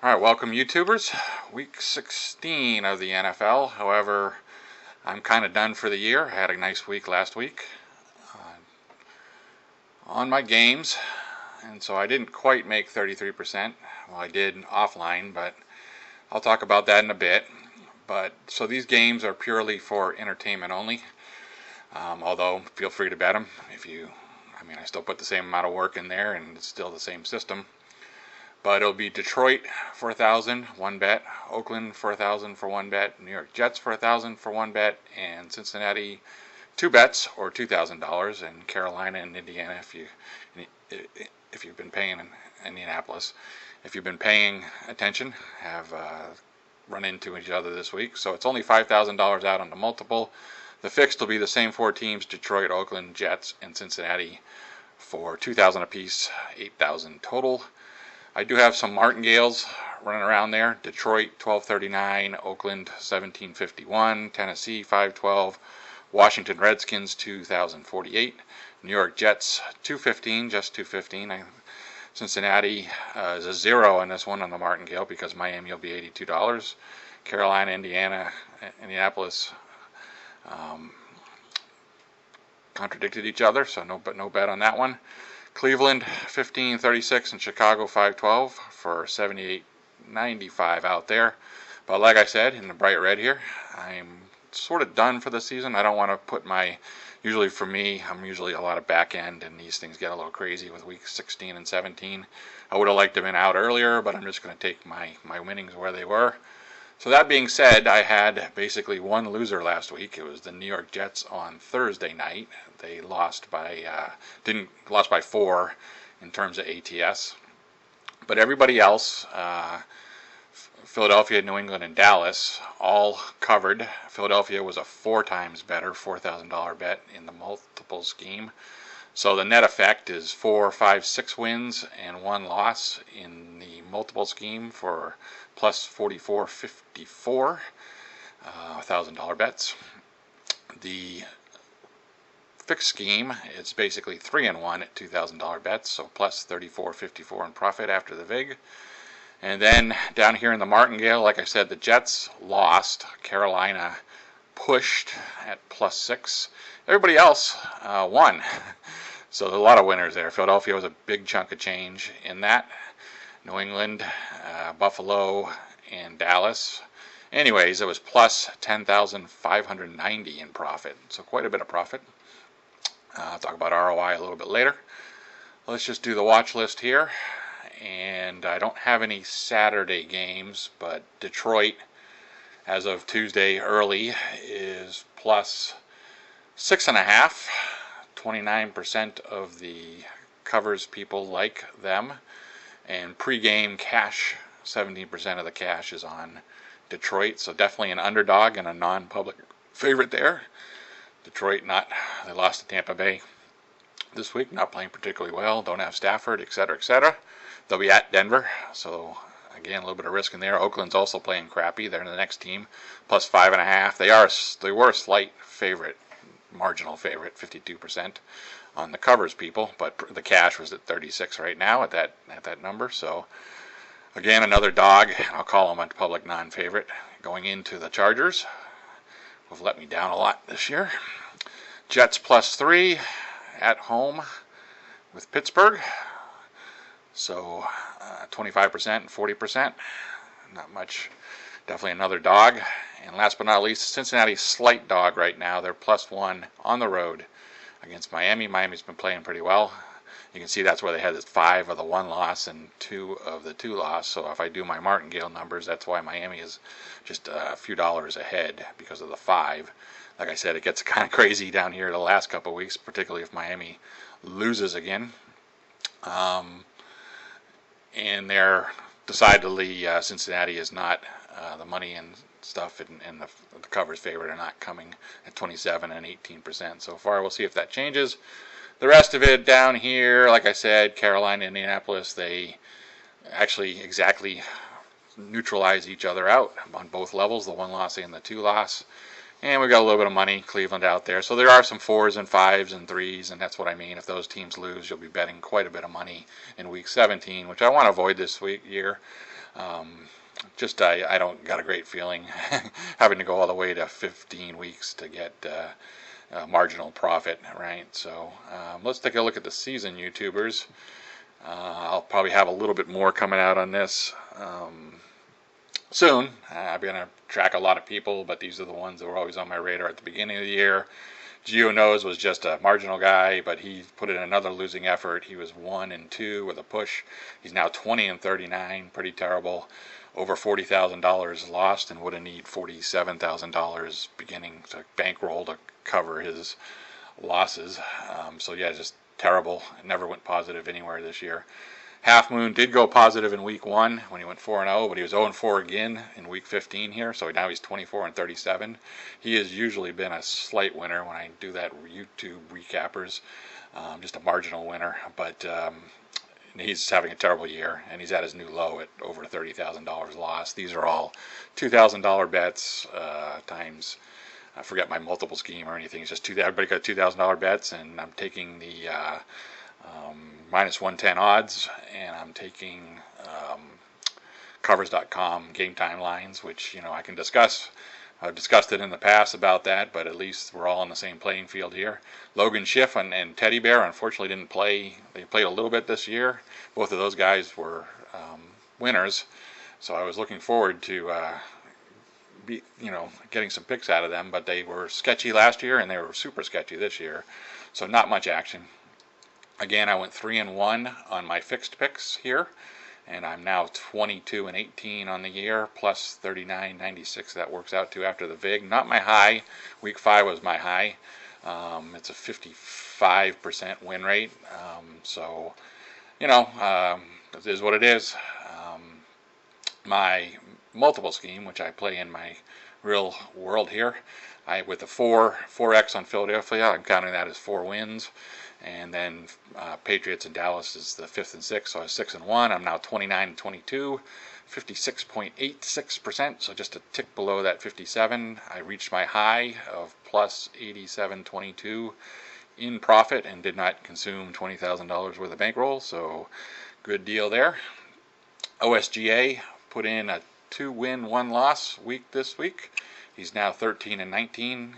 Alright, welcome YouTubers. Week 16 of the NFL. However, I'm kind of done for the year. I had a nice week last week on my games, and so I didn't quite make 33%. Well, I did offline, but I'll talk about that in a bit. But so these games are purely for entertainment only. Although, feel free to bet them. I still put the same amount of work in there, and it's still the same system. But it'll be Detroit for 1,000, one bet. Oakland for 1,000 for one bet. New York Jets for 1,000 for one bet, and Cincinnati, two bets or $2,000. And Carolina and Indiana, if you've been paying in Indianapolis, if you've been paying attention, have run into each other this week. So it's only $5,000 out on the multiple. The fixed will be the same four teams: Detroit, Oakland, Jets, and Cincinnati, for $2,000 apiece, $8,000 total. I do have some martingales running around there. Detroit 1239, Oakland 1751, Tennessee 512, Washington Redskins 2048, New York Jets 215, just 215. Cincinnati is a zero on this one on the martingale because Miami will be $82. Carolina, Indianapolis contradicted each other, so no bet on that one. Cleveland 1536 and Chicago 512 for $78.95 out there. But like I said, in the bright red here, I'm sort of done for the season. I don't want to put usually for me, I'm usually a lot of back end, and these things get a little crazy with week 16 and 17. I would have liked to have been out earlier, but I'm just going to take my winnings where they were. So that being said, I had basically one loser last week. It was the New York Jets on Thursday night. They lost by 4 in terms of ATS. But everybody else, Philadelphia, New England, and Dallas, all covered. Philadelphia was a 4 times better, $4,000 bet in the multiple scheme. So the net effect is 4, 5, 6 wins and 1 loss in the multiple scheme for plus 44.54, $1,000 bets. The fixed scheme, it's basically 3 and 1 at $2,000 bets, so plus 34.54 in profit after the vig. And then down here in the martingale, like I said, the Jets lost. Carolina pushed at plus 6. Everybody else won. So a lot of winners there. Philadelphia was a big chunk of change in that. New England, Buffalo, and Dallas. Anyways, it was plus 10,590 in profit. So quite a bit of profit. I'll talk about ROI a little bit later. Let's just do the watch list here. And I don't have any Saturday games, but Detroit, as of Tuesday early, is plus 6.5. 29% of the covers people like them. And pre-game cash, 17% of the cash is on Detroit. So definitely an underdog and a non-public favorite there. Detroit, they lost to Tampa Bay this week, not playing particularly well. Don't have Stafford, etc., etc. They'll be at Denver, so again, a little bit of risk in there. Oakland's also playing crappy. They're the next team, plus 5.5. They were a slight favorite, marginal favorite, 52% on the covers people, but the cash was at 36 right now at that number. So again, another dog. I'll call them a public non-favorite going into the Chargers. Have let me down a lot this year. Jets plus 3 at home with Pittsburgh. So 25% and 40%. Not much. Definitely another dog. And last but not least, Cincinnati's slight dog right now. They're plus 1 on the road against Miami. Miami's been playing pretty well. You can see that's where they had 5 of the 1 loss and 2 of the 2 loss. So if I do my martingale numbers, that's why Miami is just a few dollars ahead because of the 5. Like I said, it gets kind of crazy down here the last couple of weeks, particularly if Miami loses again. And they're decidedly Cincinnati is not the money and stuff, and the covers favorite are not coming at 27 and 18% so far. We'll see if that changes. The rest of it down here, like I said, Carolina, Indianapolis, they actually exactly neutralize each other out on both levels, the 1 loss and the 2 loss. And we got a little bit of money, Cleveland out there. So there are some 4s and 5s and 3s, and that's what I mean. If those teams lose, you'll be betting quite a bit of money in Week 17, which I want to avoid this year. Just I don't got a great feeling having to go all the way to 15 weeks to get marginal profit, right? So let's take a look at the season YouTubers. I'll probably have a little bit more coming out on this soon. I'm going to track a lot of people, but these are the ones that were always on my radar at the beginning of the year. Gio Knows was just a marginal guy, but he put in another losing effort. He was 1-2 with a push. He's now 20-39, pretty terrible. Over $40,000 lost, and would have need $47,000 beginning to bankroll to cover his losses. So yeah, just terrible. It never went positive anywhere this year. Half Moon did go positive in week 1 when he went 4-0, but he was 0-4 again in week 15 here, so now he's 24-37. He has usually been a slight winner when I do that YouTube recappers, just a marginal winner, but he's having a terrible year, and he's at his new low at over $30,000 lost. These are all $2,000 bets times, I forget my multiple scheme or anything. It's just everybody got $2,000 bets, and I'm taking the minus 110 odds, and I'm taking covers.com game time lines, which I can discuss. I've discussed it in the past about that, but at least we're all on the same playing field here. Logan Schiff and Teddy Bear unfortunately didn't play. They played a little bit this year. Both of those guys were winners, so I was looking forward to getting some picks out of them, but they were sketchy last year and they were super sketchy this year, so not much action. Again, I went 3-1 on my fixed picks here, and I'm now 22-18 on the year, plus 39.96. That works out to after the VIG. Not my high. Week 5 was my high. It's a 55% win rate. So, it is what it is. My multiple scheme, which I play in my real world here, with the 4x on Philadelphia, I'm counting that as 4 wins. And then Patriots and Dallas is the 5th and 6th, so I was 6-1. I'm now 29-22, 56.86%, so just a tick below that 57. I reached my high of plus 87.22 in profit and did not consume $20,000 worth of bankroll, so good deal there. OSGA put in a 2-win, 1-loss week this week. He's now 13-19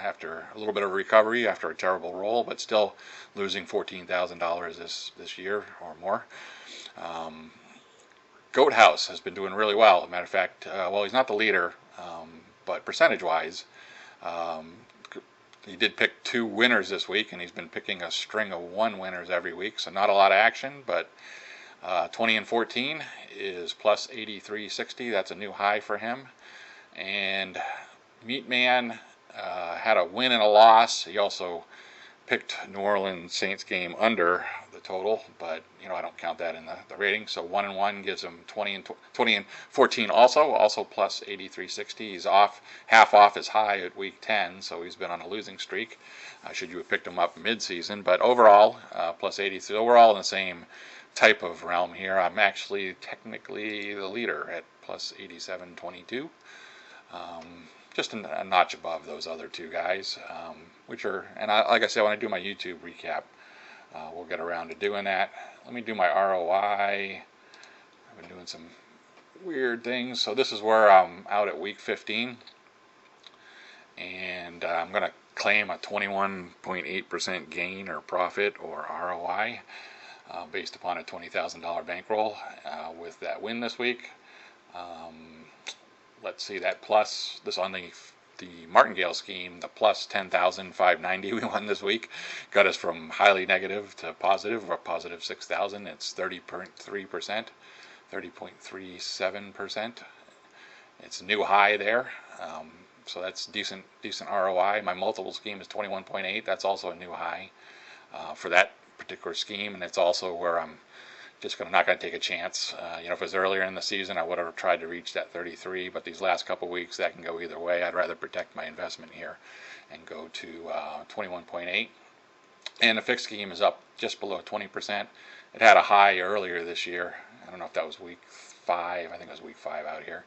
after a little bit of recovery after a terrible roll, but still losing $14,000 this year or more. Goat House has been doing really well. As a matter of fact, he's not the leader, but percentage-wise, he did pick 2 winners this week, and he's been picking a string of 1 winners every week, so not a lot of action, but 20-14 is plus 83.60. That's a new high for him. And Meat Man had a win and a loss. He also picked New Orleans Saints game under the total, but I don't count that in the rating. So 1-1 gives him 20-14 also plus 83.60. He's half off his high at week 10, so he's been on a losing streak. Should you have picked him up mid-season, but overall plus 83. So we're all in the same type of realm here. I'm actually technically the leader at plus 87.22. Just a notch above those other 2 guys, like I said, when I do my YouTube recap, we'll get around to doing that. Let me do my ROI. I've been doing some weird things. So this is where I'm out at week 15, and I'm going to claim a 21.8% gain or profit or ROI based upon a $20,000 bankroll with that win this week. Let's see, that plus, this on the Martingale scheme, the plus 10,590 we won this week, got us from highly negative to positive, or positive 6,000. It's 30.3%, 30.37%. It's a new high there, so that's decent ROI. My multiple scheme is 21.8. That's also a new high for that particular scheme, and it's also where I'm just not going to take a chance. If it was earlier in the season, I would have tried to reach that 33, but these last couple weeks, that can go either way. I'd rather protect my investment here and go to 21.8. And the fixed scheme is up just below 20%. It had a high earlier this year. I don't know if that was week 5. I think it was week 5 out here.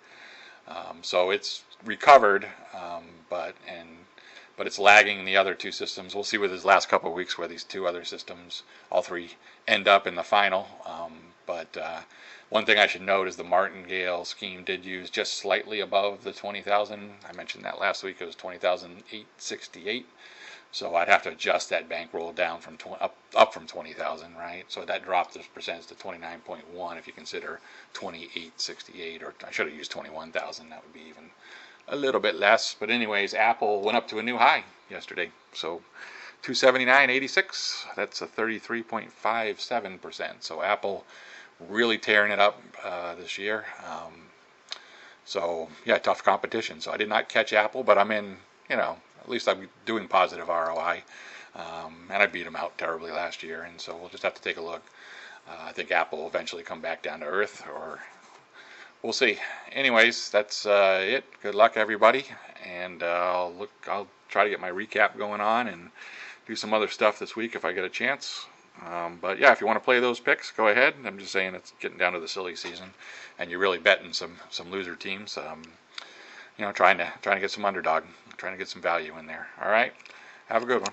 So it's recovered, but it's lagging the other 2 systems. We'll see with his last couple of weeks where these 2 other systems, all 3, end up in the final. But One thing I should note is the martingale scheme did use just slightly above the 20,000. I mentioned that last week. It was 20,868. So I'd have to adjust that bankroll down from up from 20,000, right? So that dropped the percentage to 29.1 if you consider 2868, or I should have used 21,000. That would be even a little bit less. But anyways, Apple went up to a new high yesterday. So 279.86. That's a 33.57%. So Apple really tearing it up this year. So yeah, tough competition. So I did not catch Apple, but I'm in, at least I'm doing positive ROI. And I beat them out terribly last year, and so we'll just have to take a look. I think Apple will eventually come back down to earth, or we'll see. Anyways, that's it. Good luck, everybody, and I'll try to get my recap going on and do some other stuff this week if I get a chance. But yeah, if you want to play those picks, go ahead. I'm just saying it's getting down to the silly season, and you're really betting some loser teams. Trying to get some underdog, trying to get some value in there. All right, have a good one.